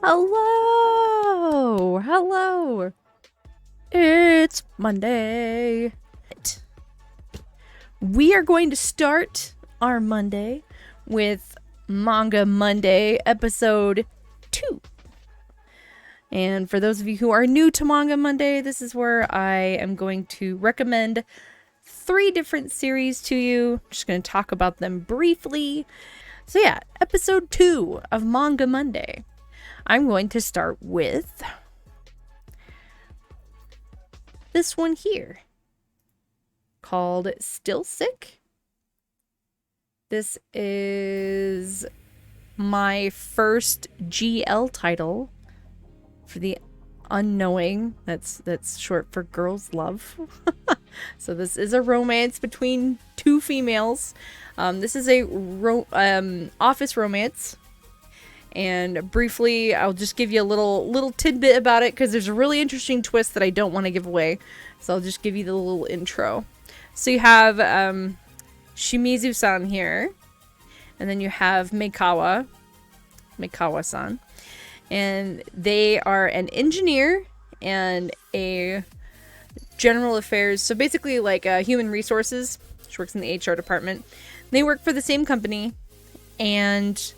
Hello! Hello! It's Monday. We are going to start our Monday with Manga Monday, episode 2. And for those of you who are new to Manga Monday, this is where I am going to recommend 3 different series to you. I'm just going to talk about them briefly. So yeah, episode 2 of Manga Monday. I'm going to start with this one here called Still Sick. This is my first GL title for the unknowing. That's short for girls love. So this is a romance between 2 females. This is a office romance. And briefly, I'll just give you a little tidbit about it because there's a really interesting twist that I don't want to give away. So I'll just give you the little intro. So you have Shimizu-san here, and then you have Meikawa-san, and they are an engineer and a general affairs. So basically, like human resources. She works in the HR department. They work for the same company, and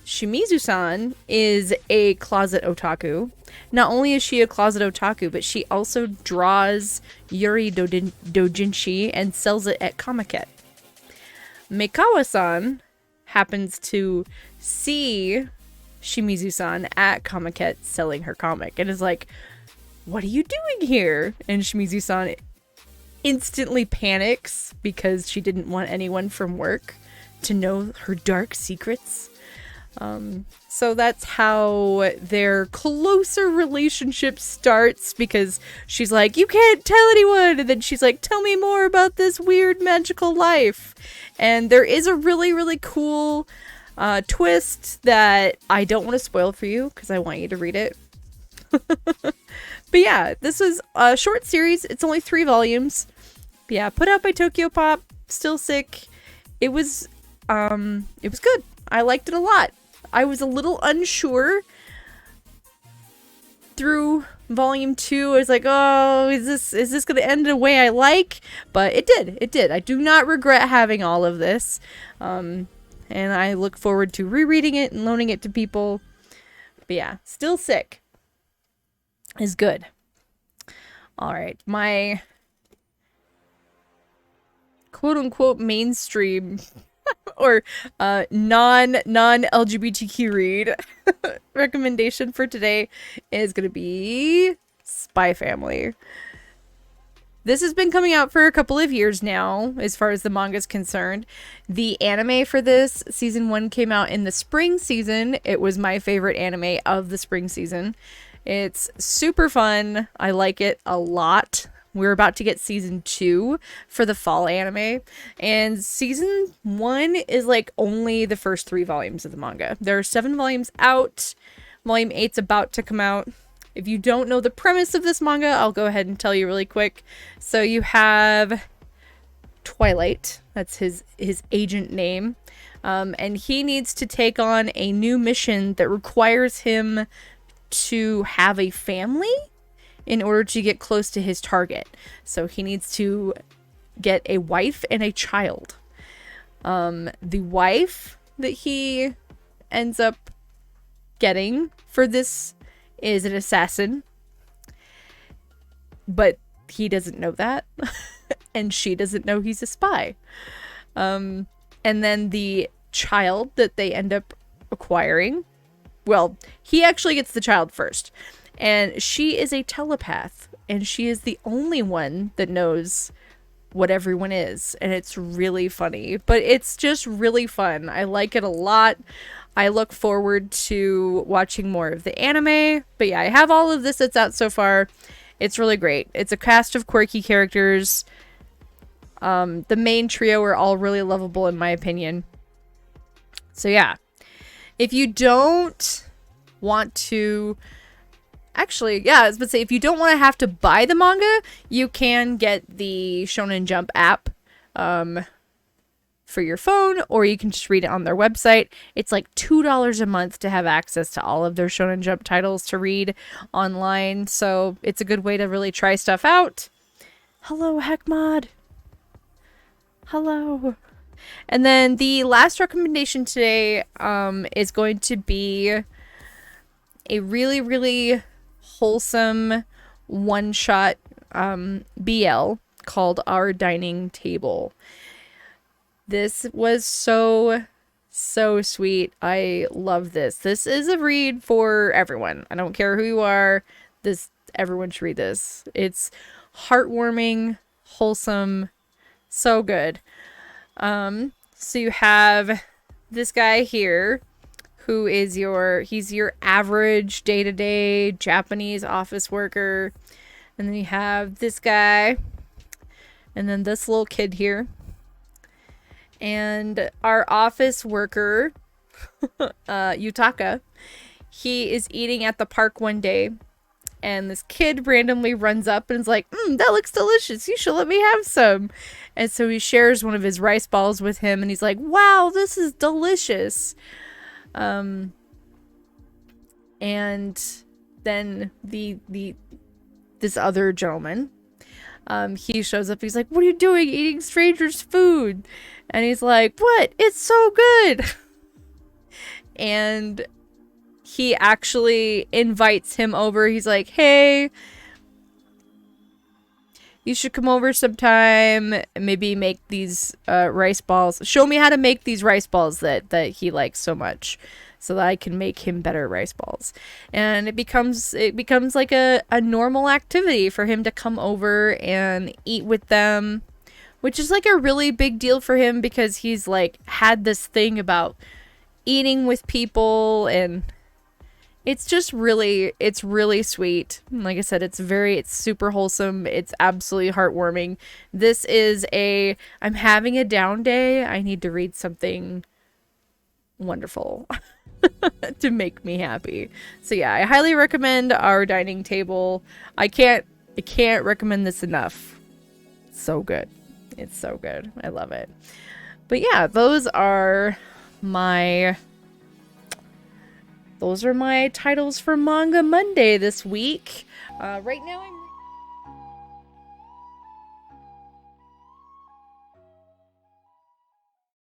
Shimizu-san is a closet otaku. Not only is she a closet otaku, but she also draws Yuri Dojinshi and sells it at Comiket. Meikawa-san happens to see Shimizu-san at Comiket selling her comic and is like, "What are you doing here?" And Shimizu-san instantly panics because she didn't want anyone from work to know her dark secrets. So that's how their closer relationship starts, because she's like, "You can't tell anyone," and then she's like, "Tell me more about this weird magical life." And there is a really, really cool twist that I don't want to spoil for you because I want you to read it. But yeah, this was a short series. It's only 3 volumes. But yeah, put out by Tokyo Pop. Still Sick. It was good. I liked it a lot. I was a little unsure through volume 2. I was like, "Oh, is this going to end the way I like?" But it did. I do not regret having all of this. And I look forward to rereading it and loaning it to people. But yeah, Still Sick is good. All right, my quote-unquote mainstream or non-LGBTQ read recommendation for today is going to be SpyXFamily. This has been coming out for a couple of years now, as far as the manga is concerned. The anime for this, season 1 came out in the spring season. It was my favorite anime of the spring season. It's super fun. I like it a lot. We're about to get season 2 for the fall anime. And season 1 is like only the first 3 volumes of the manga. There are 7 volumes out. Volume 8's about to come out. If you don't know the premise of this manga, I'll go ahead and tell you really quick. So you have Twilight. That's his agent name. And he needs to take on a new mission that requires him to have a family in order to get close to his target. So he needs to get a wife and a child. The wife that he ends up getting for this is an assassin, but he doesn't know that, and she doesn't know he's a spy. And then the child that they end up acquiring, well, he actually gets the child first. And she is a telepath, and she is the only one that knows what everyone is. And it's really funny, but it's just really fun. I like it a lot. I look forward to watching more of the anime. But yeah, I have all of this that's out so far. It's really great. It's a cast of quirky characters. The main trio are all really lovable in my opinion. So yeah, if you don't want to... Actually, yeah, I was about to say, if you don't want to have to buy the manga, you can get the Shonen Jump app for your phone, or you can just read it on their website. It's like $2 a month to have access to all of their Shonen Jump titles to read online. So it's a good way to really try stuff out. Hello, Heckmod. Hello. And then the last recommendation today is going to be a really, really wholesome one-shot BL called Our Dining Table. This was so sweet. I love this. This is a read for everyone. I don't care who you are. Everyone should read this. It's heartwarming, wholesome, so good. So you have this guy here who is he's your average day-to-day Japanese office worker. And then you have this guy, and then this little kid here. And our office worker, Yutaka, he is eating at the park one day, and this kid randomly runs up and is like, that looks delicious. You should let me have some. And so he shares one of his rice balls with him, and he's like, wow, this is delicious. And then this other gentleman, he shows up. He's like, what are you doing eating strangers' food? And he's like, what? It's so good. And he actually invites him over. He's like, hey, you should come over sometime and maybe make these rice balls. Show me how to make these rice balls that he likes so much, so that I can make him better rice balls. And it becomes like a normal activity for him to come over and eat with them, which is like a really big deal for him because he's like had this thing about eating with people, and it's really sweet. Like I said, it's super wholesome. It's absolutely heartwarming. This is I'm having a down day. I need to read something wonderful to make me happy. So yeah, I highly recommend Our Dining Table. I can't recommend this enough. It's so good. It's so good. I love it. But yeah, those are my titles for Manga Monday this week. Right now I'm